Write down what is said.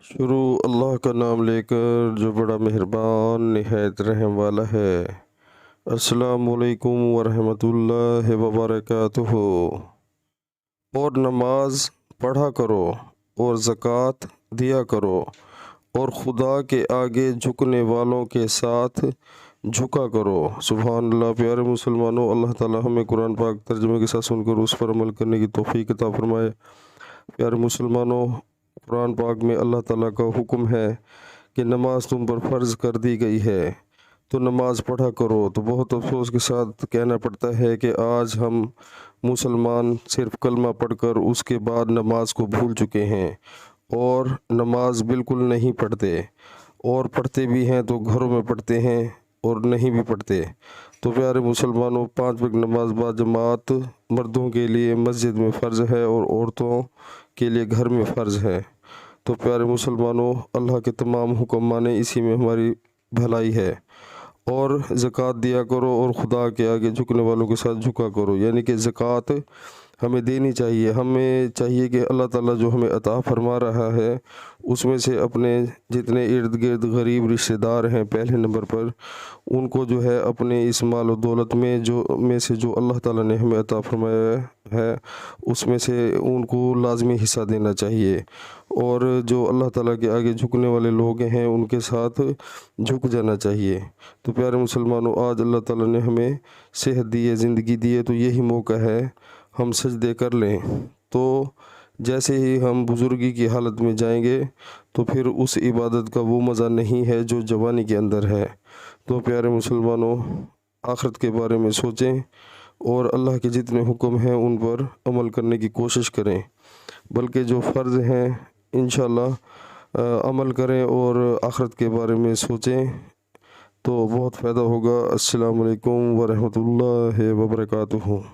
शुरू अल्लाह का नाम लेकर जो बड़ा मेहरबान निहायत रहम वाला है। अस्सलामुअलैकुम वरहमतुल्लाहि वबरकातुहू। और नमाज पढ़ा करो और ज़कात दिया करो और खुदा के आगे झुकने वालों के साथ झुका करो। सुभान अल्लाह। प्यारे मुसलमानों, अल्लाह ताला हमें कुरान पाक तर्जुमे के साथ सुनकर उस पर अमल करने की तौफीक अता फरमाए। प्यारे मुसलमानों, कुरान पाक में अल्लाह ताला का हुक्म है कि नमाज तुम पर फ़र्ज़ कर दी गई है तो नमाज पढ़ा करो। तो बहुत अफसोस के साथ कहना पड़ता है कि आज हम मुसलमान सिर्फ़ कलमा पढ़कर उसके बाद नमाज को भूल चुके हैं और नमाज बिल्कुल नहीं पढ़ते, और पढ़ते भी हैं तो घरों में पढ़ते हैं और नहीं भी पढ़ते। तो प्यारे मुसलमानों, 5 वक्त नमाज बाजमात मर्दों के लिए मस्जिद में फ़र्ज़ है और औरतों के लिए घर में फ़र्ज़ है। तो प्यारे मुसलमानों, अल्लाह के तमाम हुक्म माने, इसी में हमारी भलाई है। और ज़कात दिया करो और खुदा के आगे झुकने वालों के साथ झुका करो, यानी कि ज़कात हमें देनी चाहिए। हमें चाहिए कि अल्लाह ताला जो हमें अता फरमा रहा है उसमें से अपने जितने इर्द गिर्द गरीब रिश्तेदार हैं पहले नंबर पर, उनको जो है अपने इस माल और दौलत में से जो अल्लाह ताला ने हमें अता फरमाया है उसमें से उनको लाजमी हिस्सा देना चाहिए। और जो अल्लाह ताला के आगे झुकने वाले लोग हैं उनके साथ झुक जाना चाहिए। तो प्यारे मुसलमानों, आज अल्लाह ताला ने हमें सेहत दी है, ज़िंदगी दी है, तो यही मौका है हम सजदे कर लें। तो जैसे ही हम बुज़ुर्गी की हालत में जाएंगे तो फिर उस इबादत का वो मज़ा नहीं है जो जवानी के अंदर है। तो प्यारे मुसलमानों, आखिरत के बारे में सोचें और अल्लाह के जितने हुक्म हैं उन पर अमल करने की कोशिश करें, बल्कि जो फ़र्ज़ हैं इंशाअल्लाह अमल करें और आखिरत के बारे में सोचें तो बहुत फ़ायदा होगा। अस्सलामु अलैकुम वरहमतुल्लाहि वबरकातुहू।